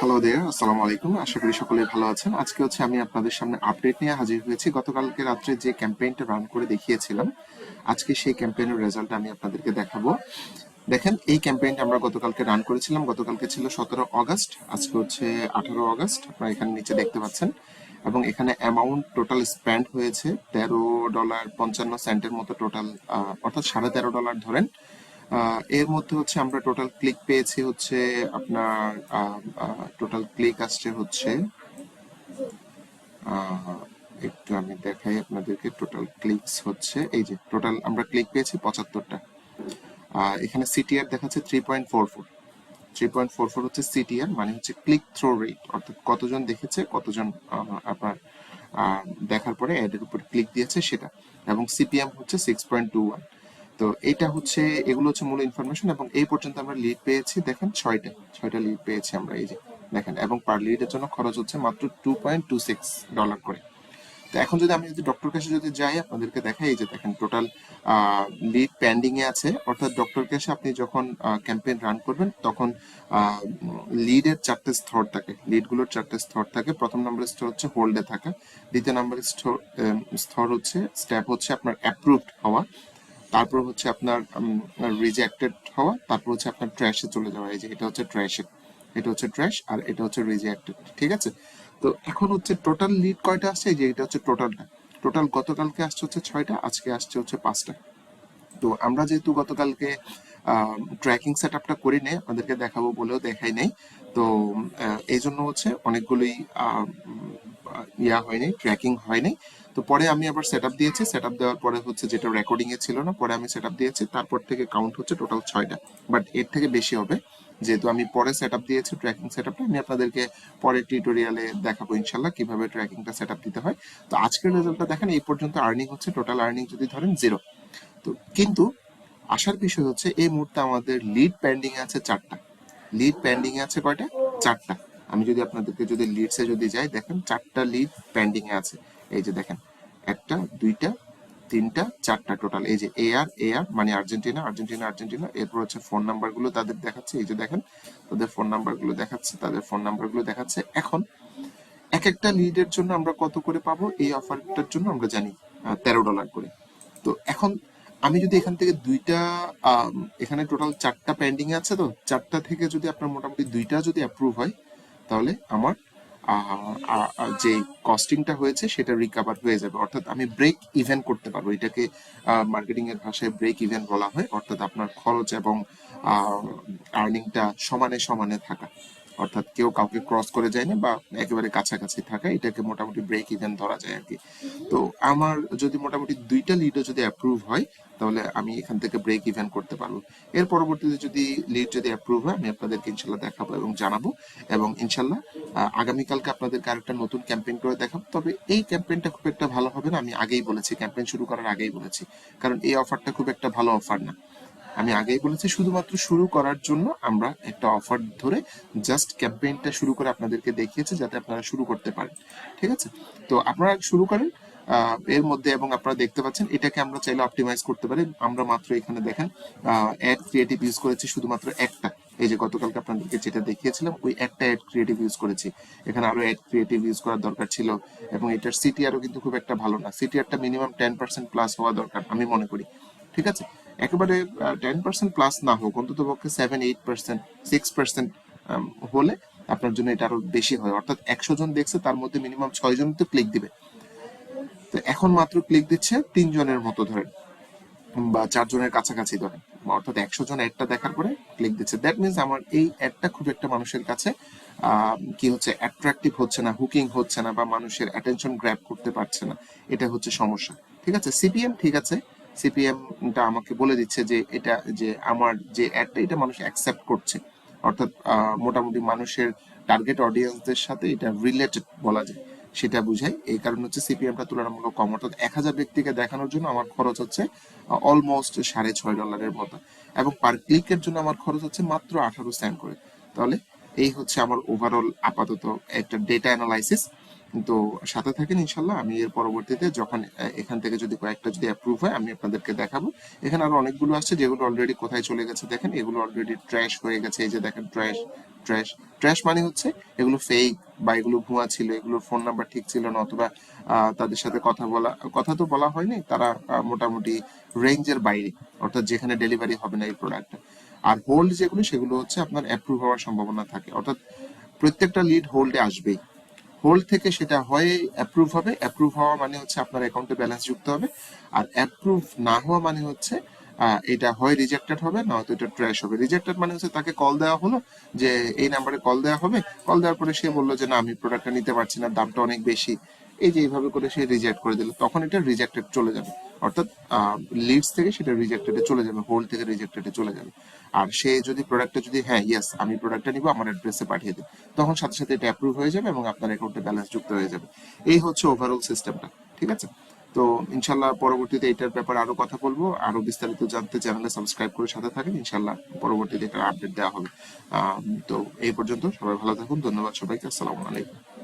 Hello দেয়ার, আসসালামু আলাইকুম। আশা করি সকলে ভালো আছেন। আজকে আমি আপনাদের সামনে আপডেট নিয়ে হাজির হয়েছি। গতকালকে রাত্রে যে ক্যাম্পেইনটা রান করে দেখিয়েছিলাম, আজকে সেই ক্যাম্পেইনের রেজাল্ট আমি আপনাদেরকে দেখাবো। দেখেন, এই ক্যাম্পেইনটা আমরা গতকালকে রান করেছিলাম। গতকালকে ছিল 17 আগস্ট, আজকে 18 আগস্ট। আপনারা এখানে নিচে দেখতে পাচ্ছেন, এবং এখানে অ্যামাউন্ট টোটাল স্পেন্ড হয়েছে $13.55 মতো টোটাল, অর্থাৎ $13.5 ধরেন। এর মধ্যে আমরা টোটাল ক্লিক পেয়েছি আপনার টোটাল ক্লিক আসছে একটু আমি দেখাই আপনাদেরকে। টোটাল ক্লিকস এই যে টোটাল আমরা ক্লিক পেয়েছি 75টা। এখানে সিটিআর দেখাচ্ছে 3.44। 3.44 সিটিআর, মানে ক্লিক থ্রো রেট, অর্থাৎ কতজন দেখেছে, কতজন আপনার দেখার পরে অ্যাডের উপর ক্লিক দিয়েছে সেটা। এবং সিপিএম 6.21। তো এটা এগুলো মূল ইনফরমেশন। এবং এই পর্যন্ত আমরা লিড পেয়েছি, দেখেন ছয়টা লিড পেয়েছি আমরা, এই যে দেখেন। এবং পার লিডের জন্য খরচ মাত্র $2.26 করে। তো এখন আমি ডক্টর কাছে যাই, আপনাদেরকে দেখাই, এই যে দেখেন টোটাল লিড পেন্ডিং এ আছে। অর্থাৎ ডক্টর কাছে আপনি যখন ক্যাম্পেইন রান করবেন, তখন লিডের 4টে স্তর থাকে, লিডগুলোর 4টে স্তর থাকে। প্রথম নম্বরের স্তর হোল্ডে থাকা, দ্বিতীয় নম্বরের স্তর স্টেপ আপনার অ্যাপ্রুভড হওয়া, তারপর আপনার রিজেক্টেড হওয়া, তারপর আপনার ট্র্যাশে চলে যাওয়া। এই যে এটা ট্র্যাশে, এটা ট্র্যাশ, আর এটা রিজেক্টেড। ঠিক আছে। তো এখন টোটাল লিড কয়টা আসছে, এই যে এটা টোটালটা। টোটাল গতকালকে আসছে 6টা, আজকে আসছে 5টা। তো আমরা যেহেতু গতকালকে ট্র্যাকিং সেট আপটা করি নাই, আপনাদেরকে দেখাবো বলেও দেখাই নাই। তো এই জন্য অনেকগুলোই হয়নি, ট্র্যাকিং হয়নি। তো পরে আমি আবার সেট আপ দিয়েছি, সেট আপ দেওয়ার পরে যেটা রেকর্ডিং এ ছিল না, পরে আমি সেট আপ দিয়েছি, তারপর থেকে কাউন্ট টোটাল 6টা। বাট এর থেকে বেশি হবে, যেহেতু আমি পরে সেট আপ দিয়েছি। ট্র্যাকিং সেট আপটা আমি আপনাদেরকে পরে টিউটোরিয়ালে দেখাবো ইনশাল্লাহ কিভাবে ট্র্যাকিংটা সেট আপ দিতে হয়। তো আজকের রেজাল্টটা দেখেন, এই পর্যন্ত আর্নিং টোটাল আর্নিং যদি ধরেন 0। তো কিন্তু আসার বিষয় এই মুহূর্তে আমাদের লিড পেন্ডিং এ আছে 4টা। লিড পেন্ডিং এ আছে কয়টা? 4টা। আমি আপনাদেরকে লিডসে যাই, দেখেন 4টা লিড পেন্ডিং এ আছে। এই যে দেখেন, 1টা 2টা 3টা 4টা টোটাল। এই যে এআর মানে আর্জেন্টিনা, আর্জেন্টিনা, আর্জেন্টিনা। এরপর ফোন নাম্বার গুলো তাদের দেখাচ্ছে, এই যে দেখেন তাদের ফোন নাম্বার গুলো দেখাচ্ছে, তাদের ফোন নাম্বার গুলো দেখাচ্ছে। এখন এক একটা লিডের জন্য আমরা কত করে পাবো, এই অফারটার জন্য আমরা জানি $13 করে। তো এখন আমি যদি এখান থেকে দুইটা, এখানে টোটাল 4টা পেন্ডিং আছে, তো 4টা থেকে যদি আপনার মোটামুটি 2টা যদি অ্যাপ্রুভ হয়, তাহলে আমার যে কস্টিংটা হয়েছে সেটা রিকভার হয়ে যাবে। অর্থাৎ আমি ব্রেক ইভেন করতে পারবো। এটাকে মার্কেটিং এর ভাষায় ব্রেক ইভেন বলা হয়। অর্থাৎ আপনার খরচ এবং আর্নিংটা সমানে সমানে থাকা, অর্থাৎ কেউ কাউকে ক্রস করে যায় না, বা একেবারে কাছাকাছি থাকা, এটাকে মোটামুটি ব্রেক ইভেন ধরা যায় আর কি। তো আমার যদি মোটামুটি 2টা লিডও যদি অ্যাপ্রুভ হয়, তাহলে আমি এখান থেকে ব্রেক ইভেন করতে পারবো। এর পরবর্তীতে লিড যদি অ্যাপ্রুভ হয়, আমি আপনাদেরকে ইনশাল্লাহ দেখাবো এবং জানাবো। এবং ইনশাল্লাহ আগামীকালকে আপনাদেরকে আরেকটা নতুন ক্যাম্পেইন করে দেখাবো। তবে এই ক্যাম্পেইনটা খুব একটা ভালো হবে না, আমি আগেই বলেছি, ক্যাম্পেইন শুরু করার আগেই বলেছি। কারণ এই অফারটা খুব একটা ভালো অফার না। আমি আগেই বলেছি, শুধুমাত্র শুরু করার জন্য আমরা একটা অফার ধরে জাস্ট ক্যাম্পেইনটা শুরু করে আপনাদেরকে দেখিয়েছি, যাতে আপনারা শুরু করতে পারেন। ঠিক আছে। তো আপনারা শুরু করেন এর মধ্যে। এবং আপনারা দেখতে পাচ্ছেন, এটাকে আমরা চাইলে অপটিমাইজ করতে পারি। আমরা মাত্র এখানে দেখেন অ্যাড ক্রিয়েটিভ ইউজ করেছি শুধুমাত্র একটা। এই যে গতকালকে আপনাদেরকে যেটা দেখিয়েছিলাম, ওই একটা অ্যাড ক্রিয়েটিভ ইউজ করেছি। এখানে আরো অ্যাড ক্রিয়েটিভ ইউজ করার দরকার ছিল। এবং এটার সিটিআরও কিন্তু খুব একটা ভালো না। সিটিআরটা মিনিমাম 10% প্লাস হওয়া দরকার আমি মনে করি। ঠিক আছে। একেবারে 10% প্লাস না হোক, অন্তত পক্ষে 7-8%, 6% হলে আপনার জন্য এটা আরো বেশি হয়। অর্থাৎ 100 জন দেখছে, তার মধ্যে মিনিমাম 6 জন তো ক্লিক দিবে। তো এখন মাত্র ক্লিক দিচ্ছে 3 জনের মতো ধরেন, বা 4 জনের কাছাকাছি ধরেন। অর্থাৎ 100 জন অ্যাডটা দেখার পরে ক্লিক দিচ্ছে। দ্যাট মিনস আমার এই অ্যাডটা খুব একটা মানুষের কাছে কি অ্যাট্রাকটিভ হচ্ছে না, হুকিং হচ্ছে না, বা মানুষের অ্যাটেনশন গ্র্যাব করতে পারছে না। এটা সমস্যা। ঠিক আছে। সিপিএম ঠিক আছে, সিপিএমটা আমাকে বলে দিচ্ছে যে এটা, যে আমার যে অ্যাডটা, এটা মানুষ অ্যাকসেপ্ট করছে। অর্থাৎ মোটামুটি মানুষের টার্গেট অডিয়েন্সদের সাথে এটা রিলেটেড বলা যায়, সেটা বুঝায়। এই কারণে সিপিএমটা তুলনামূলক কম। অর্থাৎ 1000 ব্যক্তিকে দেখানোর জন্য আমার খরচ অলমোস্ট $6.5 মতো, এবং পার ক্লিকের জন্য আমার খরচ মাত্র 18 সেন্ট করে। তাহলে এই আমার ওভারঅল আপাতত একটা ডেটা অ্যানালাইসিস। তো সাথে থাকেন ইনশাল্লাহ। আমি এর পরবর্তীতে যখন এখান থেকে যদি কয়েকটা যদি অ্যাপ্রুভ হয় আমি আপনাদেরকে দেখাবো। এখানে আরো অনেকগুলো আসছে যেগুলো অলরেডি কোথায় চলে গেছে দেখেন, এগুলো অলরেডি ট্র্যাশ হয়ে গেছে। এই যে দেখেন ট্র্যাশ, ট্র্যাশ, ট্র্যাশ মানে হচ্ছে এগুলো ফেক বা এগুলো ভুয়া ছিল, এগুলোর ফোন নাম্বার ঠিক ছিল না, অথবা তাদের সাথে কথা তো বলা হয়নি, তারা মোটামুটি রেঞ্জের বাইরে, অর্থাৎ যেখানে ডেলিভারি হবে না এই প্রোডাক্টটা। আর হোল্ড যেগুলো সেগুলো হচ্ছে আপনার অ্যাপ্রুভ হওয়ার সম্ভাবনা থাকে, অর্থাৎ প্রত্যেকটা লিড হোল্ডে আসবেই। হোল্ড থেকে সেটা হয় অ্যাপ্রুভ হবে, অ্যাপ্রুভ হওয়া মানে হচ্ছে আপনার অ্যাকাউন্টে ব্যালেন্স যুক্ত হবে। আর অ্যাপ্রুভ না হওয়া মানে হচ্ছে এটা হয় রিজেক্টেড হবে, নয়তো এটা ট্র্যাশ হবে। রিজেক্টেড মানে হচ্ছে তাকে কল দেওয়া হলো যে এই নাম্বারে কল দেওয়া হবে, কল দেওয়ার পরে সে বললো যে না আমি প্রোডাক্টটা নিতে পারছি না, দামটা অনেক বেশি, এই যে এইভাবে করে সে রিজেক্ট করে দিল, তখন এটা রিজেক্টেড চলে যাবে। অর্থাৎ লিডস থেকে সেটা রিজেক্টেডে চলে যাবে, হোল্ড থেকে রিজেক্টেডে চলে যাবে। আর সে যদি প্রোডাক্টটা যদি হ্যাঁ ইয়েস আমি প্রোডাক্টটা নিবো আমার অ্যাড্রেসে পাঠিয়ে দিই, তখন সাথে সাথে এটা অ্যাপ্রুভ হয়ে যাবে এবং আপনার অ্যাকাউন্টে ব্যালেন্স যুক্ত হয়ে যাবে। এই হচ্ছে ওভারঅল সিস্টেমটা, ঠিক আছে? তো ইনশাল্লাহ পরবর্তীতে এটার ব্যাপারে আরো কথা বলবো, আরো বিস্তারিত জানতে চ্যানেলে সাবস্ক্রাইব করে সাথে থাকেন, ইনশাল্লাহ পরবর্তীতে এটার আপডেট দেওয়া হবে। তো এই পর্যন্ত সবাই ভালো থাকুন, ধন্যবাদ সবাইকে, আসসালামু আলাইকুম।